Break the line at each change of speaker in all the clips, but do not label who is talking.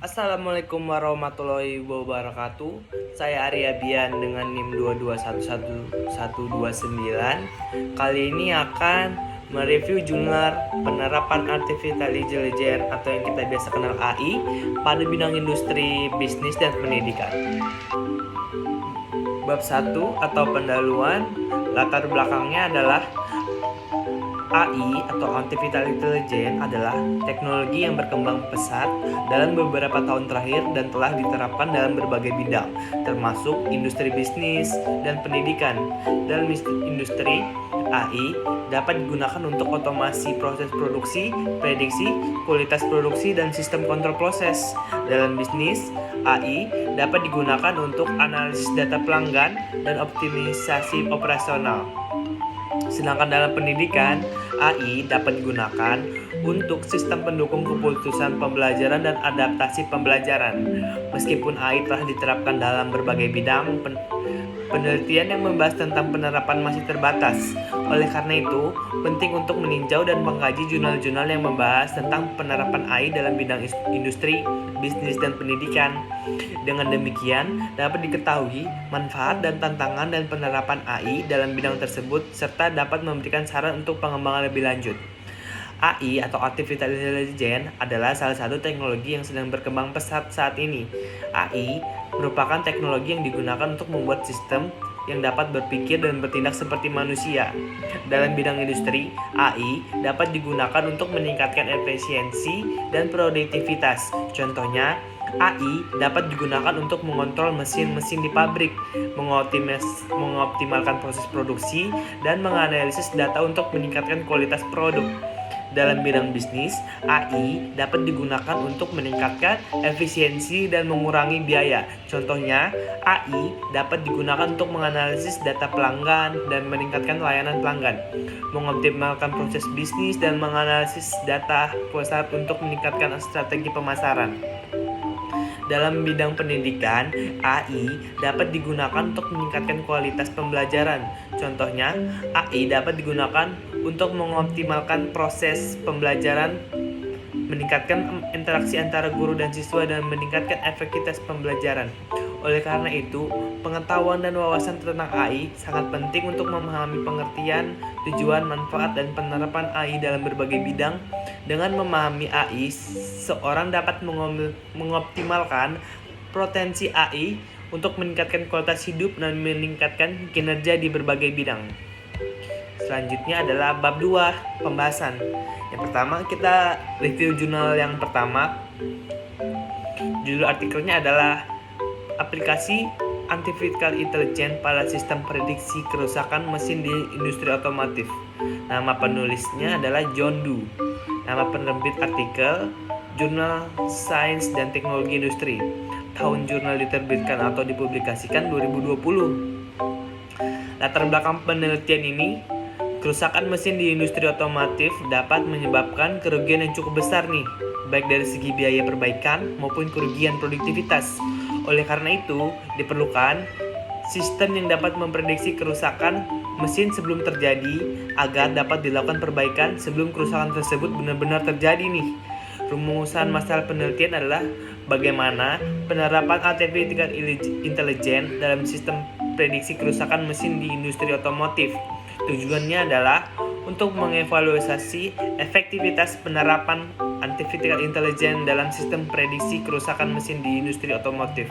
Assalamualaikum warahmatullahi wabarakatuh. Saya Arya Bian dengan NIM 2211129. Kali ini akan mereview jurnal penerapan artificial intelligence atau yang kita biasa kenal AI pada bidang industri, bisnis, dan pendidikan. Bab 1 atau pendahuluan, latar belakangnya adalah AI atau Artificial Intelligence adalah teknologi yang berkembang pesat dalam beberapa tahun terakhir dan telah diterapkan dalam berbagai bidang, termasuk industri bisnis dan pendidikan. Dalam industri, AI dapat digunakan untuk otomasi proses produksi, prediksi, kualitas produksi, dan sistem kontrol proses. Dalam bisnis, AI dapat digunakan untuk analisis data pelanggan dan optimisasi operasional. Sedangkan dalam pendidikan, AI dapat digunakan untuk sistem pendukung keputusan pembelajaran dan adaptasi pembelajaran. Meskipun AI telah diterapkan dalam berbagai bidang, penelitian yang membahas tentang penerapan masih terbatas. Oleh karena itu, penting untuk meninjau dan mengkaji jurnal-jurnal yang membahas tentang penerapan AI dalam bidang industri, bisnis, dan pendidikan. Dengan demikian, dapat diketahui manfaat dan tantangan dan penerapan AI dalam bidang tersebut serta dapat memberikan saran untuk pengembangan lebih lanjut. AI atau Artificial Intelligence adalah salah satu teknologi yang sedang berkembang pesat saat ini. AI merupakan teknologi yang digunakan untuk membuat sistem yang dapat berpikir dan bertindak seperti manusia. Dalam bidang industri, AI dapat digunakan untuk meningkatkan efisiensi dan produktivitas. Contohnya, AI dapat digunakan untuk mengontrol mesin-mesin di pabrik, mengoptimalkan proses produksi, dan menganalisis data untuk meningkatkan kualitas produk. Dalam bidang bisnis, AI dapat digunakan untuk meningkatkan efisiensi dan mengurangi biaya. Contohnya, AI dapat digunakan untuk menganalisis data pelanggan dan meningkatkan layanan pelanggan, mengoptimalkan proses bisnis dan menganalisis data pasar untuk meningkatkan strategi pemasaran. Dalam bidang pendidikan, AI dapat digunakan untuk meningkatkan kualitas pembelajaran. Contohnya, AI dapat digunakan untuk mengoptimalkan proses pembelajaran, meningkatkan interaksi antara guru dan siswa, dan meningkatkan efektivitas pembelajaran. Oleh karena itu, pengetahuan dan wawasan tentang AI sangat penting untuk memahami pengertian, tujuan, manfaat, dan penerapan AI dalam berbagai bidang. Dengan memahami AI, seorang dapat mengoptimalkan potensi AI untuk meningkatkan kualitas hidup dan meningkatkan kinerja di berbagai bidang. Selanjutnya adalah bab 2, pembahasan. Yang pertama, kita review jurnal yang pertama. Judul artikelnya adalah Aplikasi Artificial Intelligence pada Sistem Prediksi Kerusakan Mesin di Industri Otomotif. Nama penulisnya adalah John Doe. Nama penerbit artikel Jurnal Sains dan Teknologi Industri. Tahun jurnal diterbitkan atau dipublikasikan 2020. Latar belakang penelitian ini, kerusakan mesin di industri otomotif dapat menyebabkan kerugian yang cukup besar nih, baik dari segi biaya perbaikan maupun kerugian produktivitas. Oleh karena itu, diperlukan sistem yang dapat memprediksi kerusakan mesin sebelum terjadi agar dapat dilakukan perbaikan sebelum kerusakan tersebut benar-benar terjadi nih. Rumusan masalah penelitian adalah bagaimana penerapan artificial intelligence dalam sistem prediksi kerusakan mesin di industri otomotif. Tujuannya adalah untuk mengevaluasi efektivitas penerapan artificial intelligence dalam sistem prediksi kerusakan mesin di industri otomotif.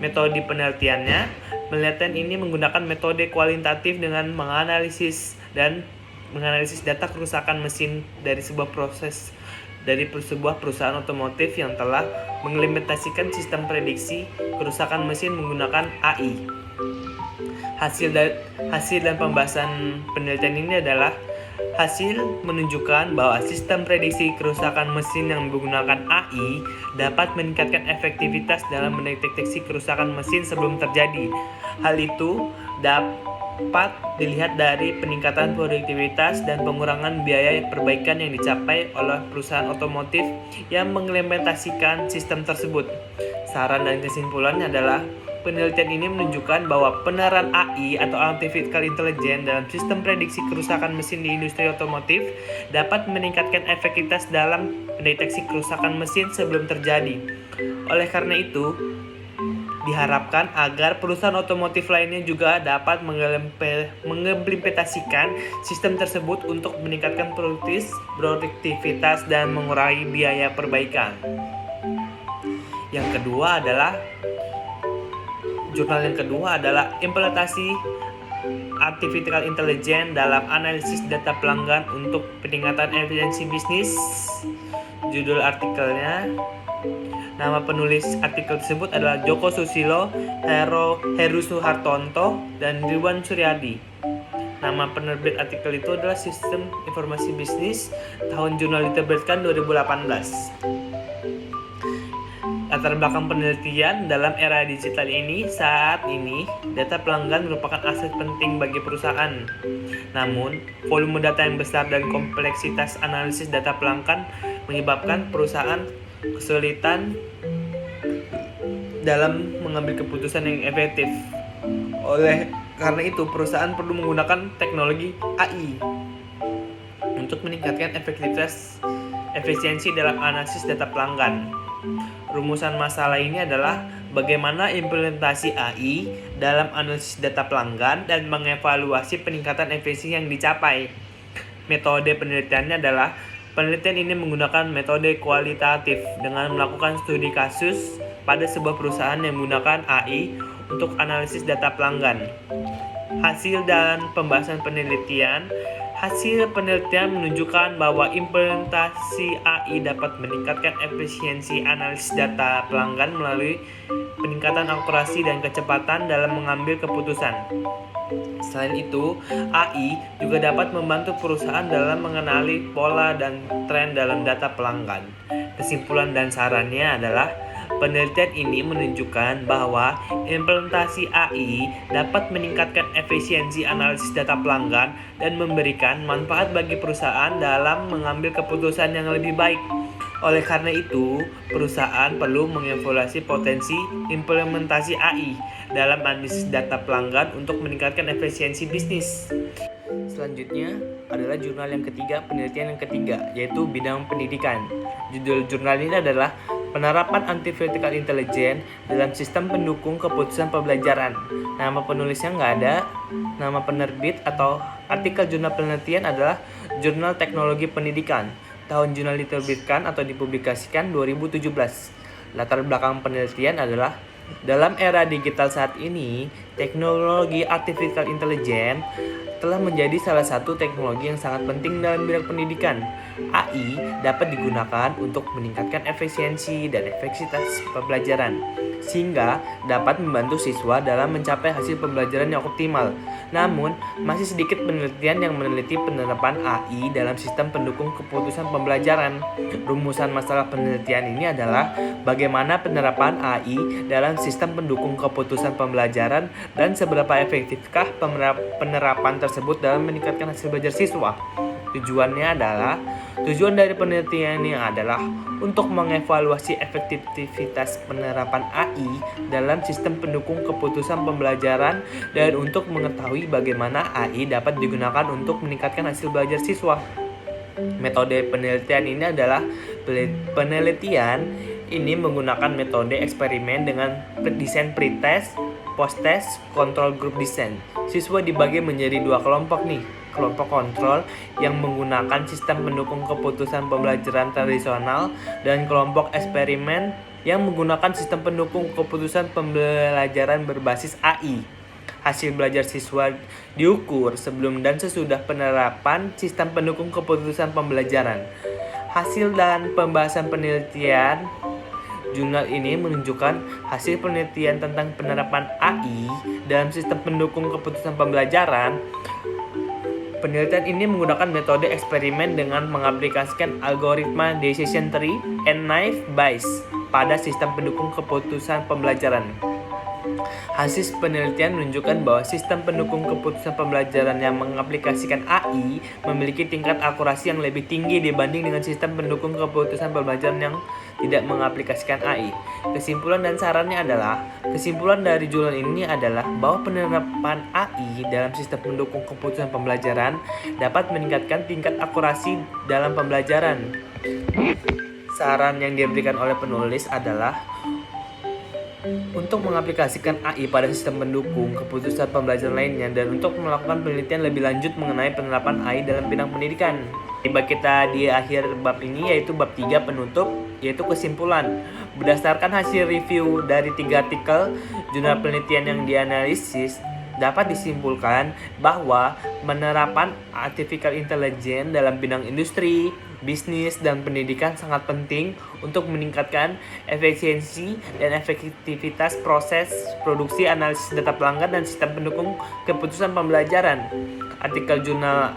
Metode penelitiannya, penelitian ini menggunakan metode kualitatif dengan menganalisis data kerusakan mesin dari sebuah perusahaan otomotif yang telah mengimplementasikan sistem prediksi kerusakan mesin menggunakan AI. Hasil dan pembahasan penelitian ini adalah hasil menunjukkan bahwa sistem prediksi kerusakan mesin yang menggunakan AI dapat meningkatkan efektivitas dalam mendeteksi kerusakan mesin sebelum terjadi. Hal itu dapat dilihat dari peningkatan produktivitas dan pengurangan biaya perbaikan yang dicapai oleh perusahaan otomotif yang mengimplementasikan sistem tersebut. Saran dan kesimpulannya adalah Penelitian ini menunjukkan bahwa penerangan AI atau Artificial Intelligence dalam sistem prediksi kerusakan mesin di industri otomotif dapat meningkatkan efektivitas dalam mendeteksi kerusakan mesin sebelum terjadi. Oleh karena itu, diharapkan agar perusahaan otomotif lainnya juga dapat mengimplementasikan sistem tersebut untuk meningkatkan produktivitas dan mengurangi biaya perbaikan. Jurnal yang kedua adalah implementasi Artificial Intelligence dalam analisis data pelanggan untuk peningkatan efisiensi bisnis. Judul artikelnya, nama penulis artikel tersebut adalah Joko Susilo, Heru Suhartonto, dan Ridwan Suryadi. Nama penerbit artikel itu adalah Sistem Informasi Bisnis. Tahun jurnal diterbitkan 2018. Latar belakang penelitian dalam era digital ini, saat ini data pelanggan merupakan aset penting bagi perusahaan. Namun, volume data yang besar dan kompleksitas analisis data pelanggan menyebabkan perusahaan kesulitan dalam mengambil keputusan yang efektif. Oleh karena itu, perusahaan perlu menggunakan teknologi AI untuk meningkatkan efisiensi dalam analisis data pelanggan. Rumusan masalah ini adalah bagaimana implementasi AI dalam analisis data pelanggan dan mengevaluasi peningkatan efisiensi yang dicapai. Metode penelitiannya adalah penelitian ini menggunakan metode kualitatif dengan melakukan studi kasus pada sebuah perusahaan yang menggunakan AI untuk analisis data pelanggan. Hasil dan pembahasan penelitian. Hasil penelitian menunjukkan bahwa implementasi AI dapat meningkatkan efisiensi analisis data pelanggan melalui peningkatan akurasi dan kecepatan dalam mengambil keputusan. Selain itu, AI juga dapat membantu perusahaan dalam mengenali pola dan tren dalam data pelanggan. Kesimpulan dan sarannya adalah penelitian ini menunjukkan bahwa implementasi AI dapat meningkatkan efisiensi analisis data pelanggan dan memberikan manfaat bagi perusahaan dalam mengambil keputusan yang lebih baik. Oleh karena itu, perusahaan perlu mengevaluasi potensi implementasi AI dalam analisis data pelanggan untuk meningkatkan efisiensi bisnis. Selanjutnya adalah jurnal yang ketiga, penelitian yang ketiga, yaitu bidang pendidikan. Judul jurnal ini adalah Penerapan Artificial Intelligence dalam Sistem Pendukung Keputusan Pembelajaran. Nama penulisnya nggak ada. Nama penerbit atau artikel jurnal penelitian adalah Jurnal Teknologi Pendidikan. Tahun jurnal diterbitkan atau dipublikasikan 2017. Latar belakang penelitian adalah dalam era digital saat ini, teknologi Artificial Intelligence telah menjadi salah satu teknologi yang sangat penting dalam bidang pendidikan. AI dapat digunakan untuk meningkatkan efisiensi dan efektivitas pembelajaran, sehingga dapat membantu siswa dalam mencapai hasil pembelajaran yang optimal. Namun, masih sedikit penelitian yang meneliti penerapan AI dalam sistem pendukung keputusan pembelajaran. Rumusan masalah penelitian ini adalah bagaimana penerapan AI dalam sistem pendukung keputusan pembelajaran dan seberapa efektifkah penerapan tersebut dalam meningkatkan hasil belajar siswa. Tujuan dari penelitian ini adalah untuk mengevaluasi efektivitas penerapan AI dalam sistem pendukung keputusan pembelajaran dan untuk mengetahui bagaimana AI dapat digunakan untuk meningkatkan hasil belajar siswa. Metode penelitian ini adalah penelitian ini menggunakan metode eksperimen dengan desain pretest, post-test, control group design. Siswa dibagi menjadi dua kelompok nih. Kelompok kontrol yang menggunakan sistem pendukung keputusan pembelajaran tradisional dan kelompok eksperimen yang menggunakan sistem pendukung keputusan pembelajaran berbasis AI. Hasil belajar siswa diukur sebelum dan sesudah penerapan sistem pendukung keputusan pembelajaran. Hasil dan pembahasan penelitian. Jurnal ini menunjukkan hasil penelitian tentang penerapan AI dalam sistem pendukung keputusan pembelajaran. Penelitian ini menggunakan metode eksperimen dengan mengaplikasikan algoritma decision tree and naive Bayes pada sistem pendukung keputusan pembelajaran. Hasil penelitian menunjukkan bahwa sistem pendukung keputusan pembelajaran yang mengaplikasikan AI memiliki tingkat akurasi yang lebih tinggi dibanding dengan sistem pendukung keputusan pembelajaran yang tidak mengaplikasikan AI. Kesimpulan dari jurnal ini adalah bahwa penerapan AI dalam sistem pendukung keputusan pembelajaran dapat meningkatkan tingkat akurasi dalam pembelajaran. Saran yang diberikan oleh penulis adalah untuk mengaplikasikan AI pada sistem pendukung keputusan pembelajaran lainnya dan untuk melakukan penelitian lebih lanjut mengenai penerapan AI dalam bidang pendidikan. Tiba kita di akhir bab ini, yaitu bab 3 penutup, yaitu kesimpulan. Berdasarkan hasil review dari 3 artikel jurnal penelitian yang dianalisis, dapat disimpulkan bahwa penerapan artificial intelligence dalam bidang industri, bisnis, dan pendidikan sangat penting untuk meningkatkan efisiensi dan efektivitas proses produksi, analisis data pelanggan, dan sistem pendukung keputusan pembelajaran. Artikel jurnal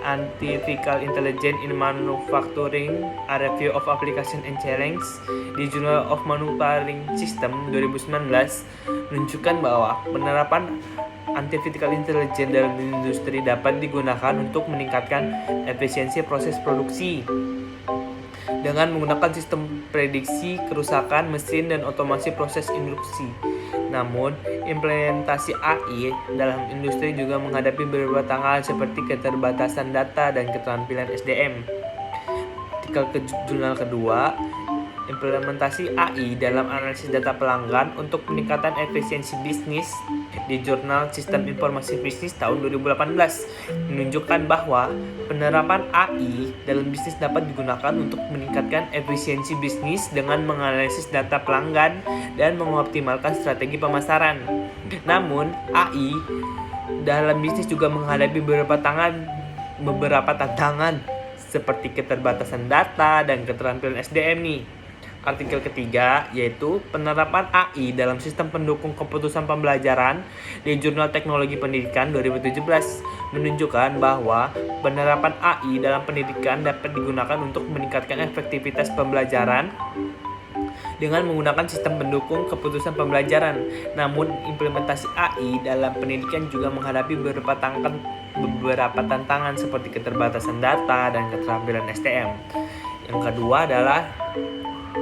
Artificial Intelligence in Manufacturing, a Review of Application and Challenges di Journal of Manufacturing System 2019 menunjukkan bahwa penerapan artificial intelligence dalam industri dapat digunakan untuk meningkatkan efisiensi proses produksi dengan menggunakan sistem prediksi kerusakan mesin dan otomasi proses induksi. Namun, implementasi AI dalam industri juga menghadapi beberapa tantangan seperti keterbatasan data dan keterampilan SDM. Artikel jurnal kedua, implementasi AI dalam analisis data pelanggan untuk peningkatan efisiensi bisnis di Jurnal Sistem Informasi Bisnis tahun 2018 menunjukkan bahwa penerapan AI dalam bisnis dapat digunakan untuk meningkatkan efisiensi bisnis dengan menganalisis data pelanggan dan mengoptimalkan strategi pemasaran. Namun, AI dalam bisnis juga menghadapi beberapa tantangan seperti keterbatasan data dan keterampilan SDM nih. Artikel ketiga, yaitu penerapan AI dalam sistem pendukung keputusan pembelajaran di Jurnal Teknologi Pendidikan 2017 menunjukkan bahwa penerapan AI dalam pendidikan dapat digunakan untuk meningkatkan efektivitas pembelajaran dengan menggunakan sistem pendukung keputusan pembelajaran. Namun, implementasi AI dalam pendidikan juga menghadapi beberapa tantangan seperti keterbatasan data dan keterampilan STM.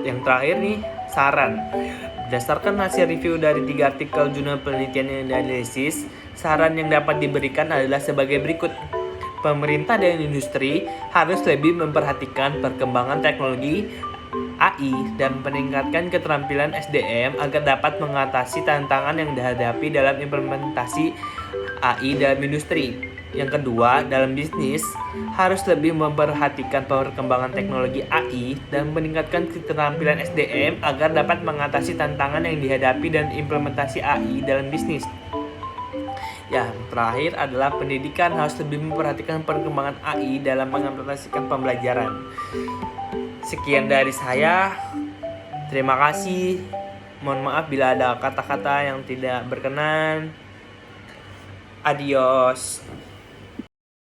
Yang terakhir nih, saran. Berdasarkan hasil review dari 3 artikel jurnal penelitian yang dianalisis, saran yang dapat diberikan adalah sebagai berikut. Pemerintah dan industri harus lebih memperhatikan perkembangan teknologi AI dan meningkatkan keterampilan SDM agar dapat mengatasi tantangan yang dihadapi dalam implementasi AI dalam industri. Yang kedua, dalam bisnis harus lebih memperhatikan perkembangan teknologi AI dan meningkatkan keterampilan SDM agar dapat mengatasi tantangan yang dihadapi dan implementasi AI dalam bisnis. Yang terakhir adalah pendidikan harus lebih memperhatikan perkembangan AI dalam mengimplementasikan pembelajaran. Sekian dari saya. Terima kasih. Mohon maaf bila ada kata-kata yang tidak berkenan. Adios.